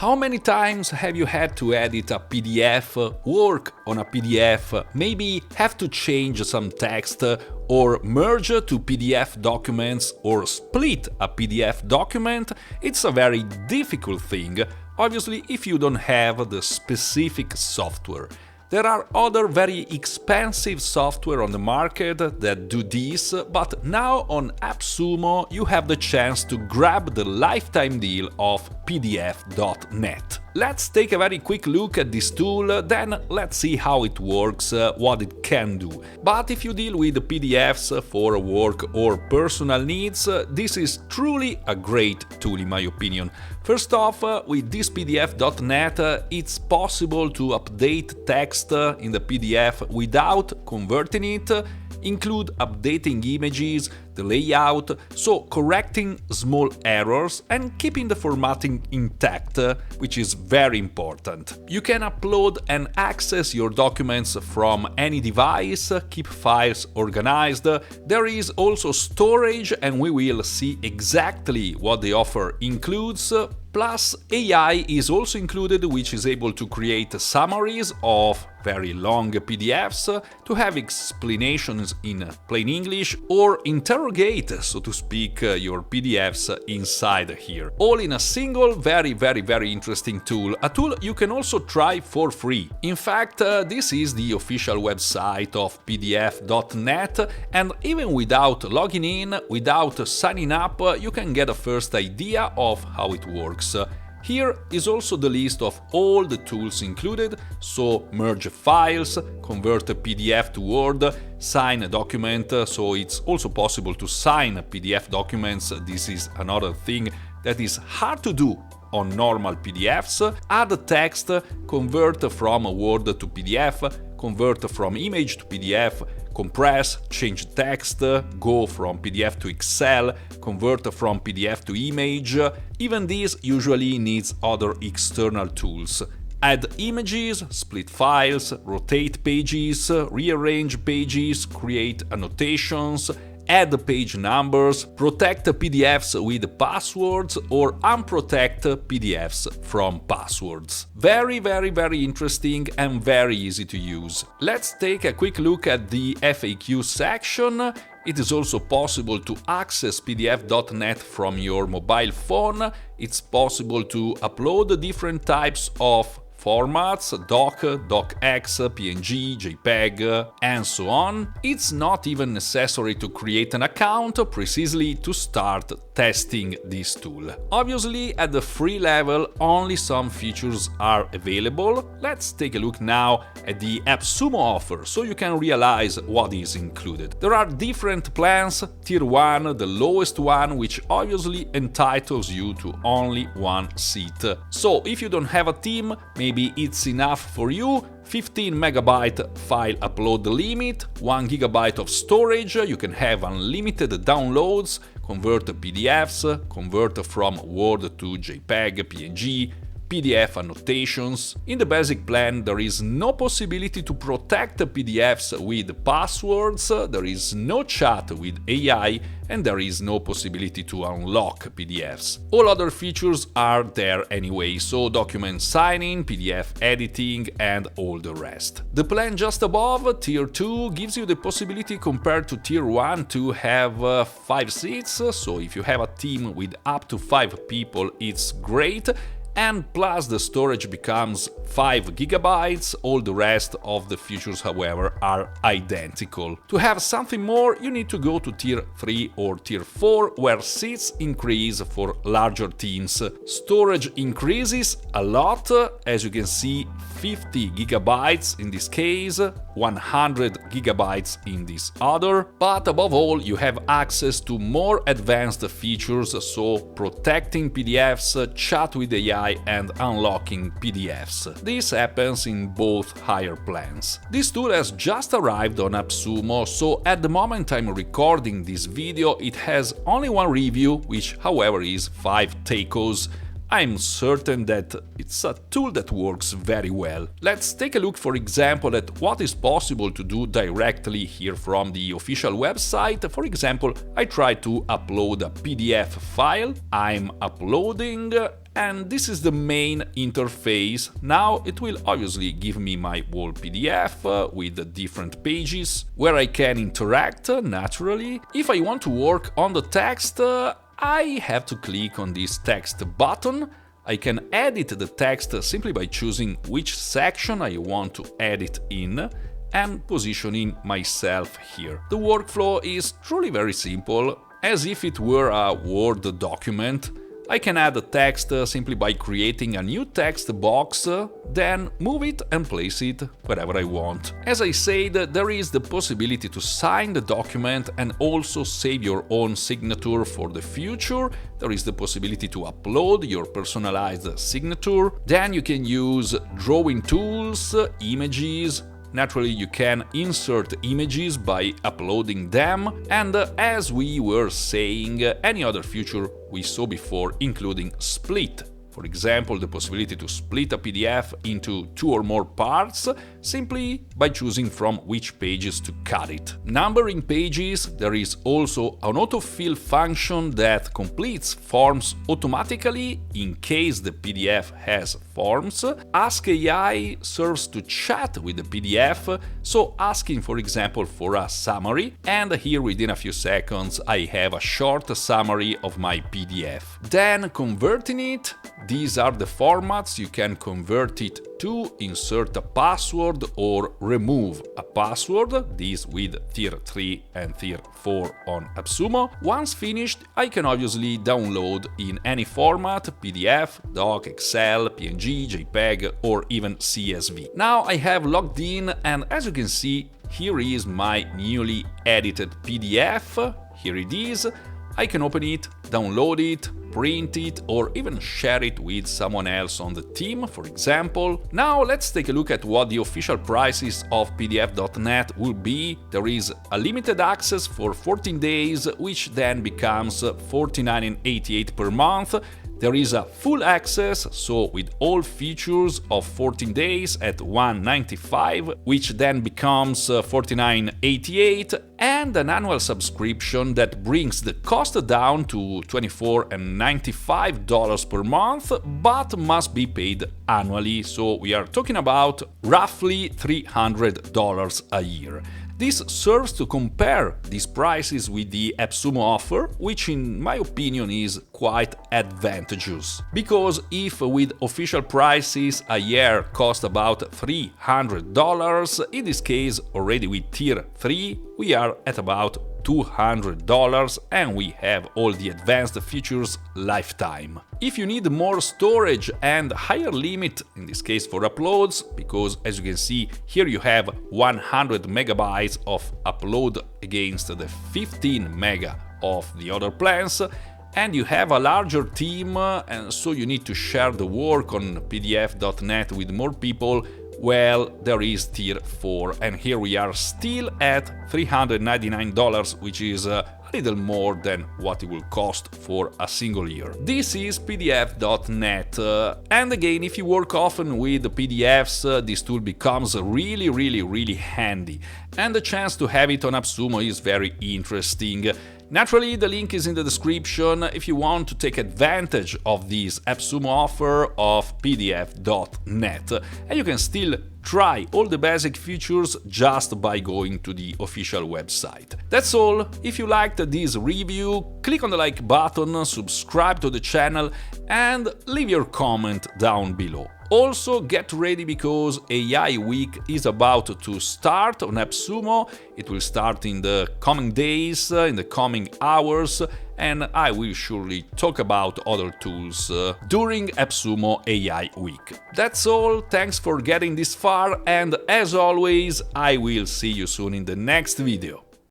How many times have you had to edit a PDF, work on a PDF, maybe have to change some text, or merge two PDF documents, or split a PDF document? It's a very difficult thing, obviously if you don't have the specific software. There are other very expensive software on the market that do this, but now on AppSumo you have the chance to grab the lifetime deal of PDF.net. Let's take a very quick look at this tool, then let's see how it works, what it can do. But if you deal with PDFs for work or personal needs, this is truly a great tool in my opinion. First off, with this PDF.net, it's possible to update text in the PDF without converting it, include updating images, the layout, so correcting small errors and keeping the formatting intact, which is very important. You can upload and access your documents from any device, keep files organized. There is also storage, and we will see exactly what the offer includes. Plus, AI is also included, which is able to create summaries of very long PDFs, to have explanations in plain English, or interrogate, so to speak, your PDFs inside here. All in a single, very interesting tool. A tool you can also try for free. In fact, this is the official website of PDF.net, and even without logging in, without signing up, you can get a first idea of how it works. Here is also the list of all the tools included, so merge files, convert a PDF to Word, sign a document, so it's also possible to sign PDF documents. This is another thing that is hard to do on normal PDFs. Add text, convert from Word to PDF, convert from image to PDF, compress, change text, go from PDF to Excel, convert from PDF to image. Even this usually needs other external tools. Add images, split files, rotate pages, rearrange pages, create annotations, add page numbers, protect PDFs with passwords, or unprotect PDFs from passwords. Very interesting and very easy to use. Let's take a quick look at the FAQ section. It is also possible to access PDF.net from your mobile phone. It's possible to upload different types of formats, doc, docx, png, jpeg, and so on. It's not even necessary to create an account precisely to start testing this tool. Obviously, at the free level, only some features are available. Let's take a look now at the AppSumo offer, so you can realize what is included. There are different plans. Tier 1, the lowest one, which obviously entitles you to only one seat. So if you don't have a team, maybe it's enough for you. 15 megabyte file upload limit, 1 gigabyte of storage, you can have unlimited downloads, convert PDFs, convert from Word to JPEG, PNG, PDF annotations. In the basic plan, there is no possibility to protect PDFs with passwords, there is no chat with AI, and there is no possibility to unlock PDFs. All other features are there anyway, so document signing, PDF editing, and all the rest. The plan just above, Tier 2, gives you the possibility compared to Tier 1 to have 5 seats, so if you have a team with up to 5 people, it's great. And plus the storage becomes 5 gigabytes, all the rest of the features, however, are identical. To have something more, you need to go to Tier 3 or Tier 4, where seats increase for larger teams. Storage increases a lot, as you can see, 50 gigabytes in this case, 100 gigabytes in this other, but above all you have access to more advanced features, so protecting PDFs, chat with AI and unlocking PDFs. This happens in both higher plans. This tool has just arrived on AppSumo, so at the moment I'm recording this video it has only one review, which however is 5 tacos. I'm certain that it's a tool that works very well. Let's take a look, for example, at what is possible to do directly here from the official website. For example, I try to upload a PDF file. I'm uploading, and this is the main interface. Now it will obviously give me my whole PDF with the different pages where I can interact naturally. If I want to work on the text, I have to click on this text button. I can edit the text simply by choosing which section I want to edit in and positioning myself here. The workflow is truly very simple, as if it were a Word document. I can add a text simply by creating a new text box, then move it and place it wherever I want. As I said, there is the possibility to sign the document and also save your own signature for the future. There is the possibility to upload your personalized signature. Then you can use drawing tools, images. Naturally, you can insert images by uploading them, and as we were saying, any other feature we saw before, including split. For example, the possibility to split a PDF into 2 or more parts simply by choosing from which pages to cut it. Numbering pages, there is also an autofill function that completes forms automatically in case the PDF has forms. Ask AI serves to chat with the PDF, so asking for example for a summary, and here within a few seconds I have a short summary of my PDF. Then converting it. These are the formats you can convert it to: insert a password or remove a password, these with tier 3 and tier 4 on AppSumo. Once finished, I can obviously download in any format: PDF, Doc, Excel, PNG, JPEG or even CSV. Now I have logged in, and as you can see, here is my newly edited PDF. Here it is. I can open it, download it, print it, or even share it with someone else on the team, for example. Now let's take a look at what the official prices of PDF.net will be. There is a limited access for 14 days, which then becomes $49.88 per month. There is a full access, so with all features, of 14 days at $195, which then becomes $49.88, and an annual subscription that brings the cost down to $24.95 per month, but must be paid annually, so we are talking about roughly $300 a year. This serves to compare these prices with the AppSumo offer, which in my opinion is quite advantageous. Because if with official prices a year costs about $300, in this case already with tier 3 we are at about $200, and we have all the advanced features lifetime. If you need more storage and higher limit, in this case for uploads, because as you can see here you have 100 megabytes of upload against the 15 mega of the other plans, and you have a larger team, and so you need to share the work on PDF.net with more people, well, there is tier 4, and here we are still at $399, which is a little more than what it will cost for a single year. This is PDF.net, and again, if you work often with PDFs, this tool becomes really handy, and the chance to have it on AppSumo is very interesting. Naturally, the link is in the description if you want to take advantage of this AppSumo offer of PDF.net, and you can still try all the basic features just by going to the official website. That's all. If you liked this review, click on the like button, subscribe to the channel, and leave your comment down below. Also, get ready because AI Week is about to start on AppSumo. It will start in the coming days, in the coming hours, and I will surely talk about other tools during AppSumo AI Week. That's all, thanks for getting this far, and as always, I will see you soon in the next video.